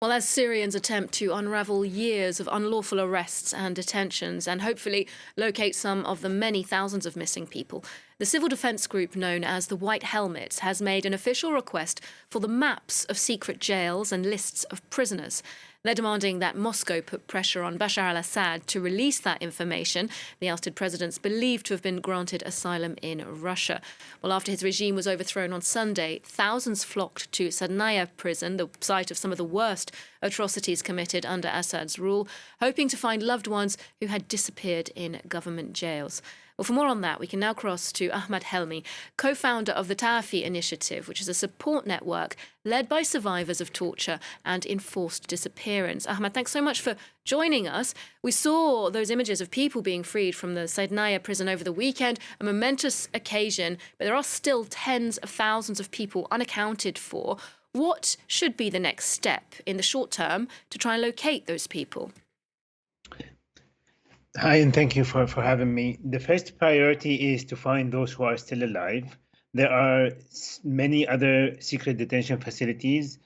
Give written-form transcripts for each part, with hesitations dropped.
Well, as Syrians attempt to unravel years of unlawful arrests and detentions and hopefully locate some of the many thousands of missing people, the civil defense group known as the White Helmets has made an official request for the maps of secret jails and lists of prisoners. They're demanding that Moscow put pressure on Bashar al-Assad to release that information. The ousted president's believed to have been granted asylum in Russia. Well, after his regime was overthrown on Sunday, thousands flocked to Sadnaya prison, the site of some of the worst atrocities committed under Assad's rule, hoping to find loved ones who had disappeared in government jails. Well, for more on that, we can now cross to Ahmed Helmy, co-founder of the Ta'afi Initiative, which is a support network led by survivors of torture and enforced disappearance. Ahmed, thanks so much for joining us. We saw those images of people being freed from the Saydnaya prison over the weekend, a momentous occasion, but there are still tens of thousands of people unaccounted for. What should be the next step in the short term to try and locate those people? Hi, and thank you for having me. The first priority is to find those who are still alive. There are many other secret detention facilities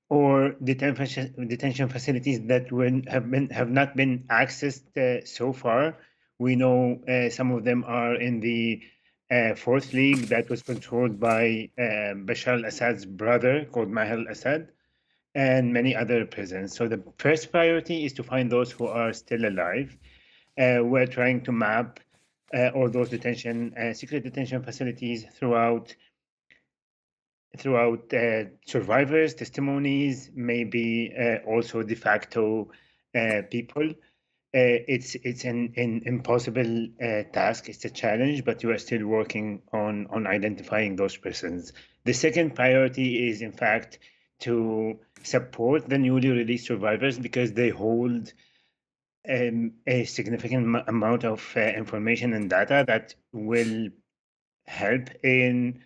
or detention facilities that have not been accessed so far. We know some of them are in the fourth league that was controlled by Bashar al-Assad's brother called al-Assad, and many other prisons. So the first priority is to find those who are still alive. We're trying to map all those secret detention facilities throughout survivors, testimonies, maybe also de facto people. It's an impossible task. It's a challenge, but we are still working on identifying those persons. The second priority is, in fact, to support the newly released survivors because they hold a significant amount of information and data that will help in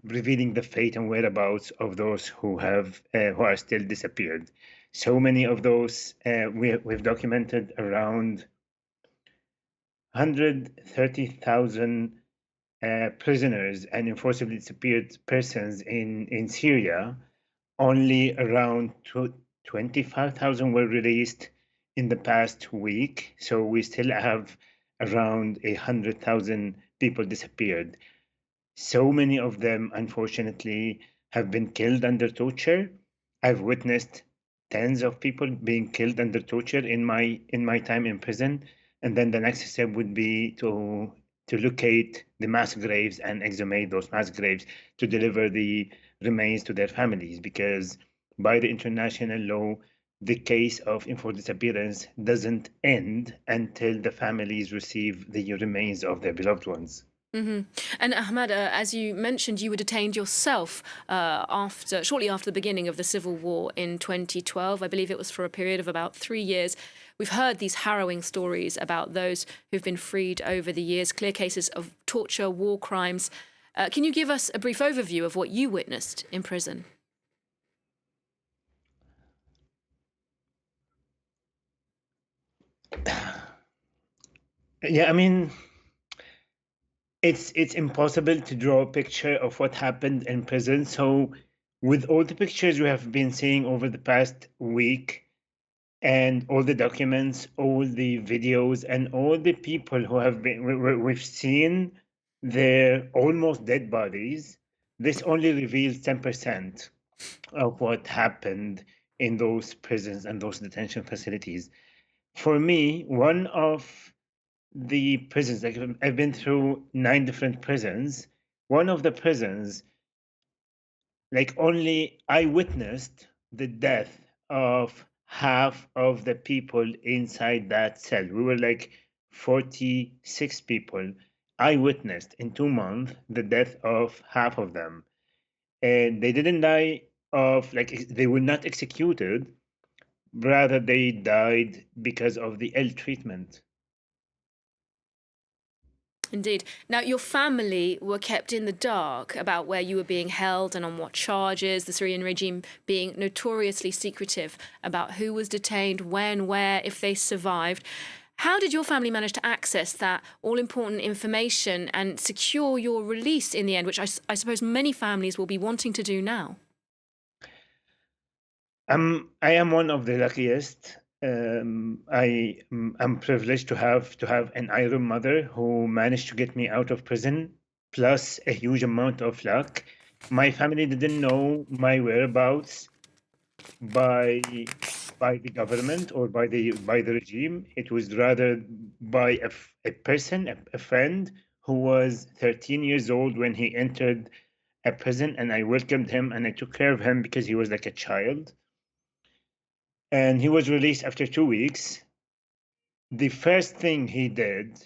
revealing the fate and whereabouts of those who are still disappeared. So many of those we've documented around 130,000 prisoners and enforceably disappeared persons in Syria. Only around 25,000 were released in the past week. So we still have around 100,000 people disappeared. So many of them, unfortunately, have been killed under torture. I've witnessed tens of people being killed under torture in my time in prison. And then the next step would be to locate the mass graves and exhumate those mass graves to deliver the remains to their families, because by the international law, the case of enforced disappearance doesn't end until the families receive the remains of their beloved ones. And Ahmad, as you mentioned, you were detained yourself shortly after the beginning of the civil war in 2012. I believe it was for a period of about 3 years. We've heard these harrowing stories about those who've been freed over the years, clear cases of torture, war crimes. Can you give us a brief overview of what you witnessed in prison? Yeah, I mean, it's impossible to draw a picture of what happened in prison. So with all the pictures we have been seeing over the past week and all the documents, all the videos, and all the people who have been we've seen their almost dead bodies, this only reveals 10% of what happened in those prisons and those detention facilities. For me, one of the prisons, like I've been through 9 different prisons. One of the prisons, like only I witnessed the death of half of the people inside that cell. We were like 46 people. I witnessed in 2 months the death of half of them. And they didn't die of, like, they were not executed, rather, they died because of the ill treatment. Indeed. Now, your family were kept in the dark about where you were being held and on what charges, the Syrian regime being notoriously secretive about who was detained, when, where, if they survived. How did your family manage to access that all-important information and secure your release in the end, which I suppose many families will be wanting to do now? I am one of the luckiest. I'm privileged to have an Iron mother who managed to get me out of prison, plus a huge amount of luck. My family didn't know my whereabouts by the government or by the regime. It was rather by a person, a friend who was 13 years old when he entered a prison, and I welcomed him and I took care of him because he was like a child. And he was released after 2 weeks. The first thing he did,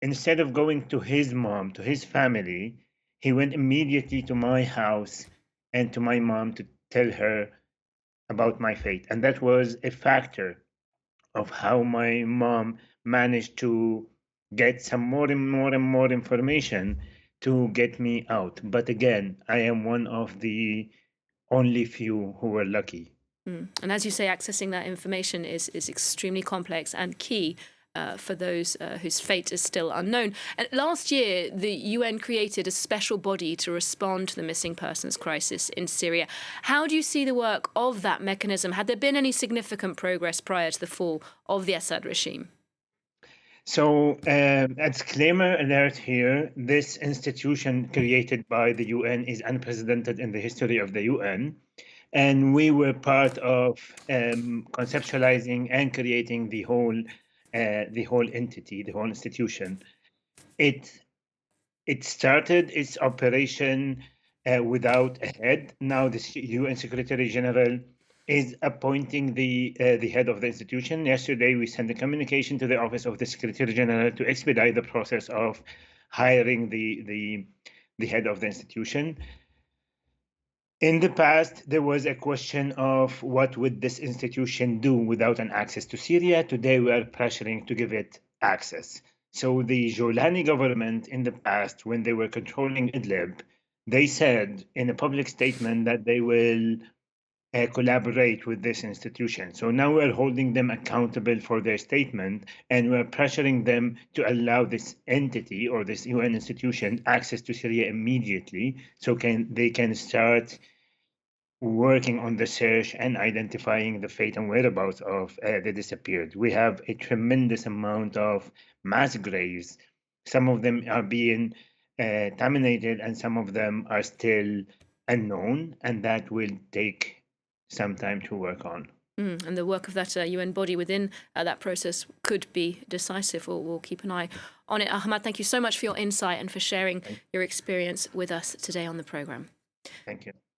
instead of going to his mom, to his family, he went immediately to my house and to my mom to tell her about my fate. And that was a factor of how my mom managed to get some more and more and more information to get me out. But again, I am one of the only few who were lucky. And as you say, accessing that information is extremely complex and key for those whose fate is still unknown. And last year, the UN created a special body to respond to the missing persons crisis in Syria. How do you see the work of that mechanism? Had there been any significant progress prior to the fall of the Assad regime? So, a disclaimer alert here, this institution created by the UN is unprecedented in the history of the UN. And we were part of conceptualizing and creating the whole entity, the whole institution. It started its operation without a head. Now the UN Secretary General is appointing the head of the institution. Yesterday, we sent a communication to the Office of the Secretary General to expedite the process of hiring the head of the institution. In the past, there was a question of what would this institution do without an access to Syria. Today, we are pressuring to give it access. So the Jolani government in the past, when they were controlling Idlib, they said in a public statement that they will collaborate with this institution. So now we're holding them accountable for their statement, and we're pressuring them to allow this entity or this UN institution access to Syria immediately, so they can start working on the search and identifying the fate and whereabouts of the disappeared. We have a tremendous amount of mass graves. Some of them are being terminated, and some of them are still unknown, and that will take some time to work on. And the work of that UN body within that process could be decisive. We'll keep an eye on it. Ahmed, thank you so much for your insight and for sharing your experience with us today on the programme. Thank you.